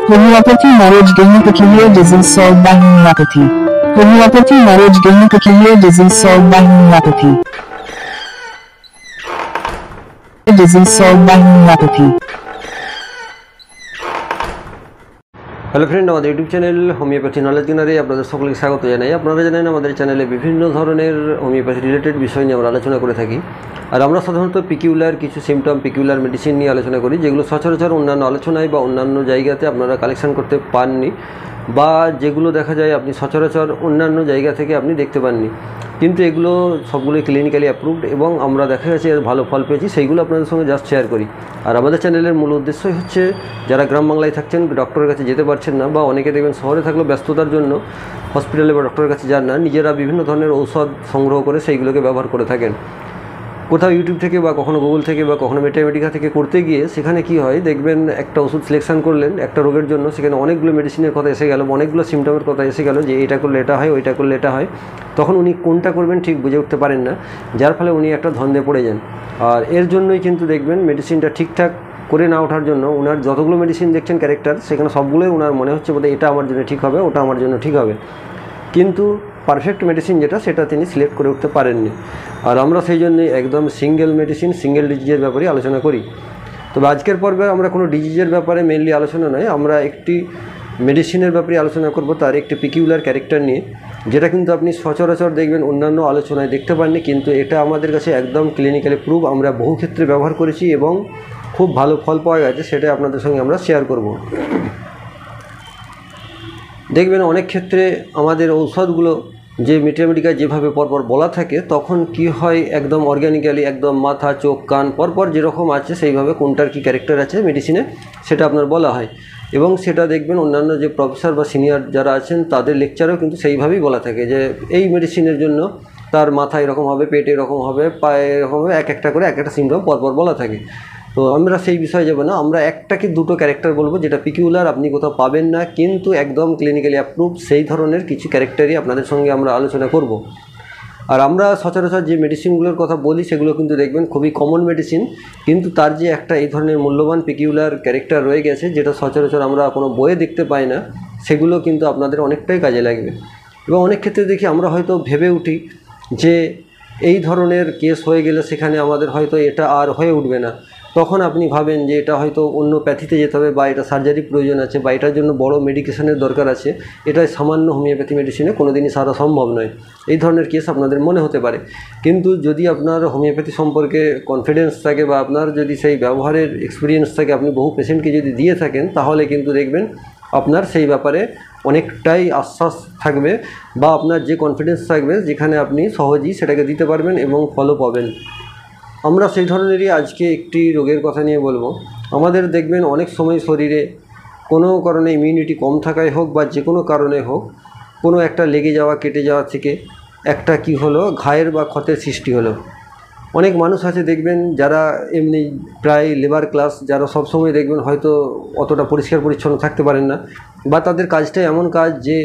Homeopathy knowledge gain peculiar disease solved by homeopathy. Homeopathy knowledge gain peculiar disease solved by homeopathy. Disease solved by homeopathy. Hello friend, আমাদের YouTube channel homeopathy knowledge গেনারে আপনাদের সকলকে স্বাগত জানাই। আপনারা জানেন আমাদের চ্যানেলে বিভিন্ন ধরনের হোমিওপ্যাথি রিলেটেড বিষয় নিয়ে আমরা আলোচনা করে থাকি। আর আমরা সাধারণত পিকিউলার কিছু সিমটম, পিকিউলার মেডিসিন নিয়ে আলোচনা করি, যেগুলো সচরাচর অন্যান্য আলোচনায় বা অন্যান্য জায়গাতে আপনারা কালেকশন করতে পাননি, বা যেগুলো দেখা যায় আপনি সচরাচর অন্যান্য জায়গা থেকে আপনি দেখতে পাননি, কিন্তু এগুলো সবগুলোই ক্লিনিক্যালি অ্যাপ্রুভড এবং আমরা দেখা গেছে এর ভালো ফল পেয়েছি, সেইগুলো আপনাদের সঙ্গে জাস্ট শেয়ার করি। আর আমাদের চ্যানেলের মূল উদ্দেশ্যই হচ্ছে যারা গ্রাম বাংলায় থাকছেন, ডক্টরের কাছে যেতে পারছেন না, বা অনেকে দেখবেন শহরে থাকলেও ব্যস্ততার জন্য হসপিটালে বা ডক্টরের কাছে যান না, নিজেরা বিভিন্ন ধরনের ঔষধ সংগ্রহ করে সেইগুলোকে ব্যবহার করে থাকেন। কোথাও ইউটিউব থেকে বা কখনো গুগল থেকে বা কখনো মেটামেটিকা থেকে করতে গিয়ে সেখানে কি হয় দেখবেন, একটা ওষুধ সিলেকশন করলেন একটা রোগের জন্য, সেখানে অনেকগুলো মেডিসিনের কথা এসে গেল, অনেকগুলো সিমটমের কথা এসে গেল, যে এটা করলে এটা হয়, ওইটা করলে এটা হয়। তখন উনি কোনটা করবেন ঠিক বুঝে উঠতে পারেন না, যার ফলে উনি একটা ধন্দে পড়ে যান। আর এর জন্যই কিন্তু দেখবেন মেডিসিনটা ঠিকঠাক করে না ওঠার জন্য ওনার যতগুলো মেডিসিন দেখছেন ক্যারেক্টার, সেখানে সবগুলোই ওনার মনে হচ্ছে বোধহয় এটা আমার জন্য ঠিক হবে, ওটা আমার জন্য ঠিক হবে, কিন্তু পারফেক্ট মেডিসিন যেটা সেটা তিনি সিলেক্ট করে উঠতে পারেননি। আর আমরা সেই জন্য একদম সিঙ্গেল মেডিসিন, সিঙ্গেল ডিজিজের ব্যাপারে আলোচনা করি। তবে আজকের পর্বে আমরা কোনো ডিজিজের ব্যাপারে মেনলি আলোচনা নয়, আমরা একটি মেডিসিনের ব্যাপারে আলোচনা করব, তার একটি পিকিউলার ক্যারেক্টার নিয়ে, যেটা কিন্তু আপনি সচরাচর দেখবেন অন্যান্য আলোচনায় দেখতে পাননি, কিন্তু এটা আমাদের কাছে একদম ক্লিনিক্যালি প্রুভ, আমরা বহু ক্ষেত্রে ব্যবহার করেছি এবং খুব ভালো ফল পাওয়া গেছে, সেটা আপনাদের সঙ্গে আমরা শেয়ার করব। দেখবেন অনেক ক্ষেত্রে আমাদের ঔষধগুলো যে মেটামেটিকায় যেভাবে পরপর বলা থাকে, তখন কি হয় একদম অর্গ্যানিক্যালি একদম মাথা, চোখ, কান পরপর যেরকম আছে সেইভাবে কোনটার কি ক্যারেক্টার আছে মেডিসিনে সেটা আপনার বলা হয়, এবং সেটা দেখবেন অন্যান্য যে প্রফেসর বা সিনিয়র যারা আছেন তাদের লেকচারেও কিন্তু সেইভাবেই বলা থাকে, যে এই মেডিসিনের জন্য তার মাথা এরকম হবে, পেট এরকম হবে, পায়ে এরকম হবে, এক একটা করে এক একটা সিমটম পরপর বলা থাকে। তো আমরা সেই বিষয়ে যাব না, আমরা একটা কি দুটো ক্যারেক্টার বলবো যেটা পিকিউলার আপনি কোথাও পাবেন না, কিন্তু একদম ক্লিনিক্যালি অ্যাপ্রুভ সেই ধরনের কিছু ক্যারেক্টারই আপনাদের সঙ্গে আমরা আলোচনা করব। আর আমরা সচরাচর যে মেডিসিনগুলোর কথা বলি সেগুলো কিন্তু দেখবেন খুবই কমন মেডিসিন, কিন্তু তার যে একটা এই ধরনের মূল্যবান পিকিউলার ক্যারেক্টার রয়ে গেছে যেটা সচরাচর আমরা কোনো বইয়ে দেখতে পাই না, সেগুলো কিন্তু আপনাদের অনেকটাই কাজে লাগবে। এবং অনেক ক্ষেত্রে দেখি আমরা হয়তো ভেবে উঠি যে এই ধরনের কেস হয়ে গেলে সেখানে আমাদের হয়তো এটা আর হয়ে উঠবে না, তখন আপনি ভাবেন যে এটা হয়তো অন্য প্যাথিতে যেতে হবে, বা এটা সার্জারি প্রয়োজন আছে, বা এটার জন্য বড় মেডিকেশনের দরকার আছে, এটা সামান্য হোমিওপ্যাথি মেডিসিনে কোনো দিনই সারা সম্ভব নয়। এই ধরনের কেস আপনাদের মনে হতে পারে, কিন্তু যদি আপনার হোমিওপ্যাথি সম্পর্কে কনফিডেন্স থাকে বা আপনার যদি সেই ব্যবহারের এক্সপিরিয়েন্স থাকে, আপনি বহু পেশেন্টকে যদি দিয়ে থাকেন, তাহলে কিন্তু দেখবেন আপনার সেই ব্যাপারে অনেকটাই আশ্বাস থাকবে, বা আপনার যে কনফিডেন্স থাকবে যেখানে আপনি সহজেই সেটাকে দিতে পারবেন এবং ফলও পাবেন। আমরা সেই ধরনেরই আজকে একটি রোগের কথা নিয়ে বলবো। আমাদের দেখবেন অনেক সময় শরীরে কোনো কারণে ইমিউনিটি কম থাকায় হোক বা যে কোনো কারণে হোক, কোনো একটা লেগে যাওয়া, কেটে যাওয়া থেকে একটা কি হলো, ঘায়ের বা ক্ষতের সৃষ্টি হলো। অনেক মানুষ আছে দেখবেন যারা এমনি প্রায় লেবার ক্লাস, যারা সবসময় দেখবেন হয়তো অতটা পরিষ্কার পরিচ্ছন্ন থাকতে পারেন না, বা তাদের কাজটাই এমন কাজ যে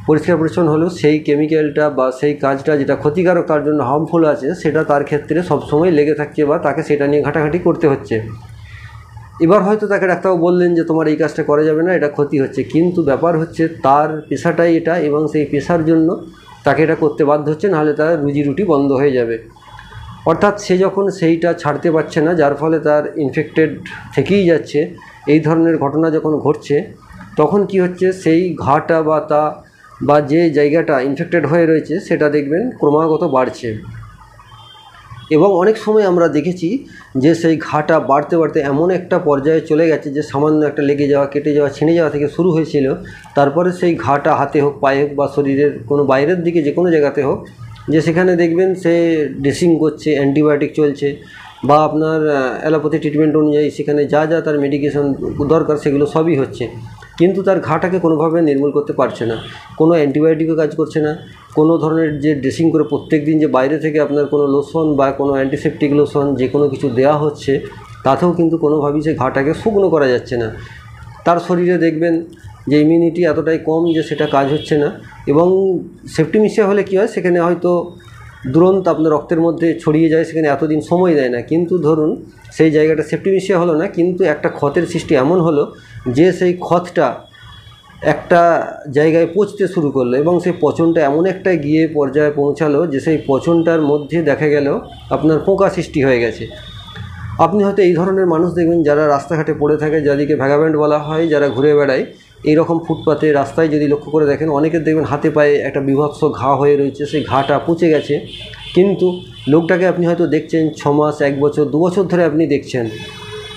পরিষ্কার পরিচ্ছন্ন হলেও সেই কেমিক্যালটা বা সেই কাজটা যেটা ক্ষতিকারক, তার জন্য হার্মফুল আছে, সেটা তার ক্ষেত্রে সবসময় লেগে থাকছে, বা তাকে সেটা নিয়ে ঘাটাঘাটি করতে হচ্ছে। এবার হয়তো তাকে ডাক্তারবাবু বললেন যে তোমার এই কাজটা করা যাবে না, এটা ক্ষতি হচ্ছে, কিন্তু ব্যাপার হচ্ছে তার পেশাটাই এটা, এবং সেই পেশার জন্য তাকে এটা করতে বাধ্য হচ্ছে, নাহলে তার রুজি রুটি বন্ধ হয়ে যাবে। অর্থাৎ সে যখন সেইটা ছাড়তে পারছে না, যার ফলে তার ইনফেক্টেড থেকেই যাচ্ছে, এই ধরনের ঘটনা যখন ঘটছে, তখন কি হচ্ছে, সেই ঘাটা বা যে জায়গাটা ইনফেক্টেড হয়ে রয়েছে সেটা দেখবেন ক্রমাগত বাড়ছে। এবং অনেক সময় আমরা দেখেছি যে সেই ঘাটা বাড়তে বাড়তে এমন একটা পর্যায়ে চলে গেছে যে সামান্য একটা লেগে যাওয়া, কেটে যাওয়া, ছিঁড়ে যাওয়া থেকে শুরু হয়েছিল, তারপরে সেই ঘাটা হাতে হোক, পায়ে হোক, বা শরীরের কোনো বাইরের দিকে যে কোনো জায়গাতে হোক, যে সেখানে দেখবেন সে ড্রেসিং করছে, অ্যান্টিবায়োটিক চলছে, বা আপনার অ্যালোপ্যাথি ট্রিটমেন্ট অনুযায়ী সেখানে যা যা তার মেডিকেশন দরকার সেগুলো সবই হচ্ছে, কিন্তু তার ঘাটাকে কোনোভাবে নির্মূল করতে পারছে না। কোনো অ্যান্টিবায়োটিকও কাজ করছে না, কোনো ধরনের যে ড্রেসিং করে প্রত্যেক দিন যে বাইরে থেকে আপনার কোনো লোশন বা কোনো অ্যান্টিসেপটিক লোশন যে কোনো কিছু দেওয়া হচ্ছে, তাতেও কিন্তু কোনোভাবেই সেই ঘাটাকে শুকনো করা যাচ্ছে না। তার শরীরে দেখবেন যে ইমিউনিটি এতটাই কম যে সেটা কাজ হচ্ছে না। এবং সেপ্টিমিসিয়া হলে কী হয়, সেখানে হয়তো দুরন্ত আপনার রক্তের মধ্যে ছড়িয়ে যায়, সেখানে এতদিন সময় দেয় না, কিন্তু ধরুন সেই জায়গাটা সেপ্টিমিসিয়া হলো না, কিন্তু একটা ক্ষতের সৃষ্টি এমন হলো যে সেই ক্ষতটা একটা জায়গায় পচতে শুরু করলো এবং সেই পচনটা এমন একটা গিয়ে পর্যায়ে পৌঁছালো যে সেই পচনটার মধ্যে দেখা গেল আপনার পোকা সৃষ্টি হয়ে গেছে। আপনি হয়তো এই ধরনের মানুষ দেখবেন যারা রাস্তাঘাটে পড়ে থাকে, যাদেরকে ভ্যাগাব্যান্ড বলা হয়, যারা ঘুরে বেড়ায় এইরকম ফুটপাতে রাস্তায় যদি লক্ষ্য করে দেখেন, অনেকের দেখবেন হাতে পায়ে একটা বীভৎস ঘা হয়ে রয়েছে, সেই ঘাটা পচে গেছে, কিন্তু লোকটাকে আপনি হয়তো দেখছেন 6 মাস, 1 বছর, 2 বছর ধরে আপনি দেখছেন,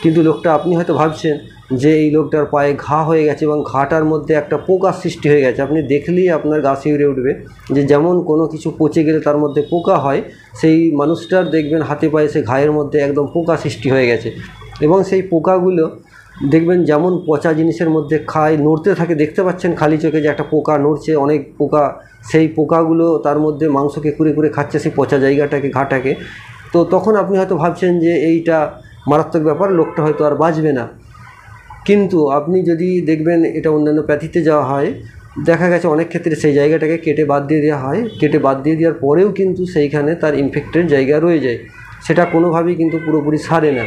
কিন্তু লোকটা আপনি হয়তো ভাবছেন যে এই লোকটার পায়ে ঘা হয়ে গেছে এবং ঘাটার মধ্যে একটা পোকা সৃষ্টি হয়ে গেছে। আপনি দেখলেই আপনার গা শিউরে উঠবে যে যেমন কোনো কিছু পচে গেলে তার মধ্যে পোকা হয়, সেই মানুষটার দেখবেন হাতে পায়ে সে ঘায়ের মধ্যে একদম পোকা সৃষ্টি হয়ে গেছে এবং সেই পোকাগুলো দেখবেন যেমন পচা জিনিসের মধ্যে খায়, নড়তে থাকে, দেখতে পাচ্ছেন খালি চোখে যে একটা পোকা নড়ছে, অনেক পোকা, সেই পোকাগুলো তার মধ্যে মাংসকে কুড়ে কুড়ে খাচ্ছে সেই পচা জায়গাটাকে, ঘাটাকে। তো তখন আপনি হয়তো ভাবছেন যে এইটা মারাত্মক ব্যাপার, লোকটা হয়তো আর বাঁচবে না। কিন্তু আপনি যদি দেখবেন এটা অন্যান্য প্যাথিতে যাওয়া হয়, দেখা গেছে অনেক ক্ষেত্রে সেই জায়গাটাকে কেটে বাদ দিয়ে দেওয়া হয়, কেটে বাদ দিয়ে দেওয়ার পরেও কিন্তু সেইখানে তার ইনফেক্টেড জায়গা রয়ে যায়, সেটা কোনোভাবেই কিন্তু পুরোপুরি সারে না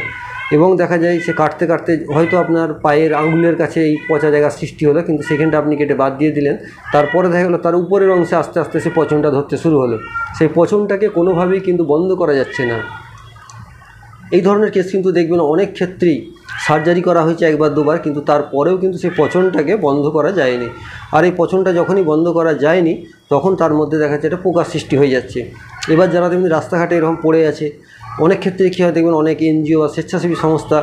এবং দেখা যায় সে কাটতে কাটতে হয়তো আপনার পায়ের আঙুলের কাছে এই পচা জায়গার সৃষ্টি হলো, কিন্তু সেখানটা আপনি কেটে বাদ দিয়ে দিলেন, তারপরে দেখা গেলো তার উপরের অংশে আস্তে আস্তে সে পচনটা ধরতে শুরু হলো। সেই পচনটাকে কোনোভাবেই কিন্তু বন্ধ করা যাচ্ছে না। এই ধরনের কেস কিন্তু দেখবেন অনেক ক্ষেত্রেই সার্জারি করা হয়েছে 1 বার 2 বার, কিন্তু তারপরেও কিন্তু সেই পচনটাকে বন্ধ করা যায়নি। আর এই পচনটা যখনই বন্ধ করা যায়নি তখন তার মধ্যে দেখা যাচ্ছে একটা পোকার সৃষ্টি হয়ে যাচ্ছে। এবার যারা দেখবেন রাস্তাঘাটে এরকম পড়ে আছে, অনেক ক্ষেত্রে কী হয় দেখবেন অনেক এনজিও বা স্বেচ্ছাসেবী সংস্থা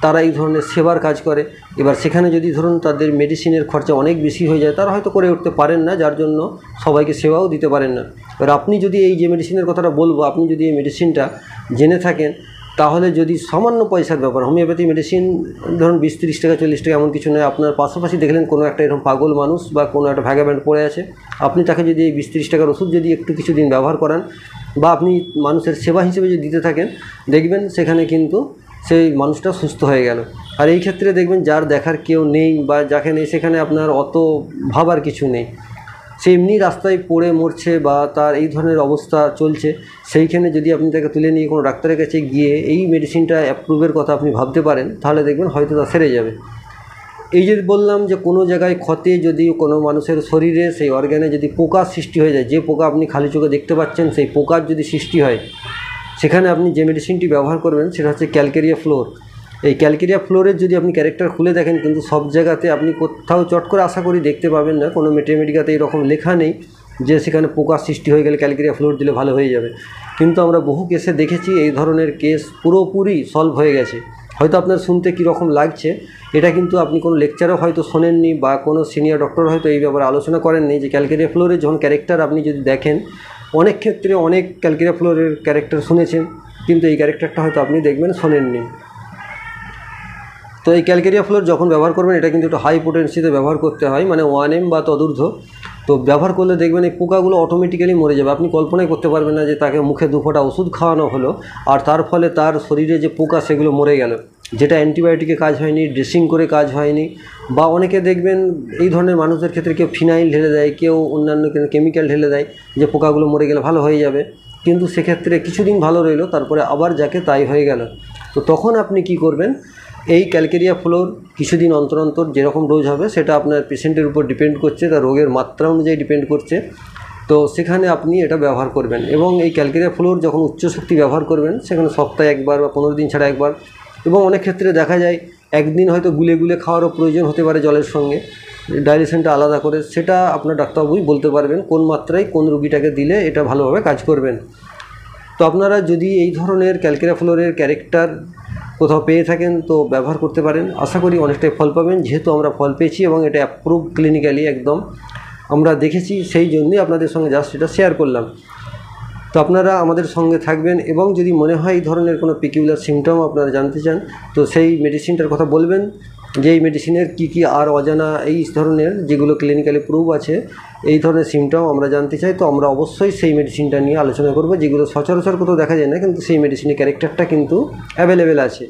তারা এই ধরনের সেবার কাজ করে। এবার সেখানে যদি ধরুন তাদের মেডিসিনের খরচা অনেক বেশি হয়ে যায়, তারা হয়তো করে উঠতে পারেন না, যার জন্য সবাইকে সেবাও দিতে পারেন না। এবার আপনি যদি এই যে মেডিসিনের কথাটা বলবো, আপনি যদি এই মেডিসিনটা জেনে থাকেন, তাহলে যদি সামান্য পয়সার ব্যাপার, হোমিওপ্যাথি মেডিসিন ধরুন 20-30 টাকা 40 টাকা এমন কিছু নয়, আপনার পাশাপাশি দেখলেন কোনো একটা এরকম পাগল মানুষ বা কোনো একটা ভ্যাগাব্যান্ড পড়ে আছে, আপনি তাকে যদি এই 20-30 টাকার ওষুধ যদি একটু কিছুদিন ব্যবহার করান বা আপনি মানুষের সেবা হিসেবে যদি দিতে থাকেন, দেখবেন সেখানে কিন্তু সেই মানুষটা সুস্থ হয়ে গেল। আর এই ক্ষেত্রে দেখবেন যার দেখার কেউ নেই বা যাকে নেই, সেখানে আপনার অত ভাবার কিছু নেই, সে এমনি রাস্তায় পড়ে মরছে বা তার এই ধরনের অবস্থা চলছে, সেইখানে যদি আপনি তাকে তুলে নিয়ে কোনো ডাক্তারের কাছে গিয়ে এই মেডিসিনটা অ্যাপ্রুভের কথা আপনি ভাবতে পারেন, তাহলে দেখবেন হয়তো তা সেরে যাবে। এই যে বললাম যে কোনো জায়গায় ক্ষতে যদি কোনো মানুষের শরীরে সেই অর্গানে যদি পোকার সৃষ্টি হয়ে যায়, যে পোকা আপনি খালি চোখে দেখতে পাচ্ছেন সেই পোকার যদি সৃষ্টি হয়, সেখানে আপনি যে মেডিসিনটি ব্যবহার করবেন সেটা হচ্ছে ক্যালকেরিয়া ফ্লোর। এই ক্যালকেরিয়া ফ্লোরের যদি আপনি ক্যারেক্টার খুলে দেখেন, কিন্তু সব জায়গাতে আপনি কোথাও চট করে আশা করি দেখতে পাবেন না, কোনো মেটেমেডিকাতে এরকম লেখা নেই যে সেখানে পোকার সৃষ্টি হয়ে গেলে ক্যালকেরিয়া ফ্লোর দিলে ভালো হয়ে যাবে। কিন্তু আমরা বহু কেসে দেখেছি এই ধরনের কেস পুরোপুরি সলভ হয়ে গেছে। হয়তো আপনার শুনতে কীরকম লাগছে, এটা কিন্তু আপনি কোনো লেকচারও হয়তো শোনেননি বা কোনো সিনিয়র ডক্টর হয়তো এই ব্যাপারে আলোচনা করেননি যে ক্যালকেরিয়া ফ্লোরের যখন ক্যারেক্টার আপনি যদি দেখেন, অনেক ক্ষেত্রে অনেক ক্যালকেরিয়া ফ্লোরের ক্যারেক্টার শুনেছেন, কিন্তু এই ক্যারেক্টারটা হয়তো আপনি দেখবেন শোনেননি। তো এই ক্যালকেরিয়া ফ্লোর যখন ব্যবহার করবেন, এটা কিন্তু একটু হাই পোটেন্সিতে ব্যবহার করতে হয়, মানে 1 m বা তদূর্ধ্ব। তো ব্যবহার করলে দেখবেন এই পোকাগুলো অটোমেটিক্যালি মরে যাবে। আপনি কল্পনাই করতে পারবেন না যে তাকে মুখে 2 ফোঁটা ওষুধ খাওয়ানো হলো আর তার ফলে তার শরীরে যে পোকা সেগুলো মরে গেল, যেটা অ্যান্টিবায়োটিকে কাজ হয়নি, ড্রেসিং করে কাজ হয়নি। বা অনেকে দেখবেন এই ধরনের মানুষদের ক্ষেত্রে কেউ ফিনাইল ঢেলে দেয়, কেউ অন্যান্য কেমিক্যাল ঢেলে দেয় যে পোকাগুলো মরে গেলে ভালো হয়ে যাবে, কিন্তু সেক্ষেত্রে কিছুদিন ভালো রইলো, তারপরে আবার যাকে তাই হয়ে গেল। তো তখন আপনি কি করবেন, এই ক্যালকেরিয়া ফ্লোর কিছুদিন অন্তর অন্তর যেরকম ডোজ হবে সেটা আপনার পেশেন্টের উপর ডিপেন্ড করছে, তার রোগের মাত্রা অনুযায়ী ডিপেন্ড করছে। তো সেখানে আপনি এটা ব্যবহার করবেন এবং এই ক্যালকেরিয়া ফ্লোর যখন উচ্চ শক্তি ব্যবহার করবেন, সেখানে সপ্তাহে 1 বার বা 15 দিন ছাড়া 1 বার। এবং অনেক ক্ষেত্রে দেখা যায় একদিন হয়তো গুলে গুলে খাওয়ারও প্রয়োজন হতে পারে জলের সঙ্গে, ডাইলেশনটা আলাদা করে, সেটা আপনার ডাক্তারবাবুই বলতে পারবেন কোন মাত্রায় কোন রুগীটাকে দিলে এটা ভালোভাবে কাজ করবেন। তো আপনারা যদি এই ধরনের ক্যালকেরিয়া ফ্লোরের ক্যারেক্টার কোথাও পেয়ে থাকেন তো ব্যবহার করতে পারেন, আশা করি অনেকটাই ফল পাবেন, যেহেতু আমরা ফল পেয়েছি এবং এটা অ্যাপ্রুভ ক্লিনিক্যালি একদম আমরা দেখেছি, সেই জন্যই আপনাদের সঙ্গে জাস্ট এটা শেয়ার করলাম। তো আপনারা আমাদের সঙ্গে থাকবেন এবং যদি মনে হয় এই ধরনের কোনো পিকিউলার সিমটম আপনারা জানতে চান, তো সেই মেডিসিনটার কথা বলবেন, যে এই মেডিসিনের কী আর অজানা এই ধরনের যেগুলো ক্লিনিক্যালি প্রুভ আছে, এই ধরনের সিমটম আমরা জানতে চাই, তো আমরা অবশ্যই সেই মেডিসিনটা নিয়ে আলোচনা করব, যেগুলো সচরাচর কোথাও দেখা যায় না, কিন্তু সেই মেডিসিনের ক্যারেক্টারটা কিন্তু অ্যাভেলেবেল আছে।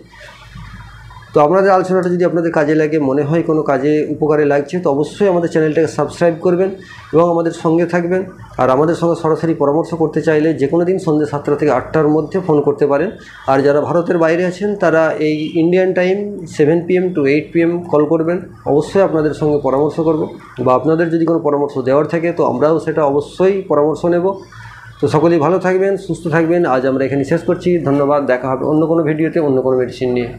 তো আপনাদের আলোচনাটা যদি আপনাদের কাজে লাগে, মনে হয় কোনো কাজে উপকারে লাগছে, তো অবশ্যই আমাদের চ্যানেলটাকে সাবস্ক্রাইব করবেন এবং আমাদের সঙ্গে থাকবেন। আর আমাদের সঙ্গে সরাসরি পরামর্শ করতে চাইলে যে কোনো দিন সন্ধ্যে 7টা থেকে 8টার মধ্যে ফোন করতে পারেন। আর যারা ভারতের বাইরে আছেন তারা এই Indian time 7 PM to 8 PM call করবেন। অবশ্যই আপনাদের সঙ্গে পরামর্শ করব, বা আপনাদের যদি কোনো পরামর্শ দেওয়ার থাকে তো আমরাও সেটা অবশ্যই পরামর্শ নেব। তো সকলেই ভালো থাকবেন, সুস্থ থাকবেন। আজ আমরা এখানে শেষ করছি। ধন্যবাদ। দেখা হবে অন্য কোনো ভিডিওতে অন্য কোনো মেডিসিন নিয়ে।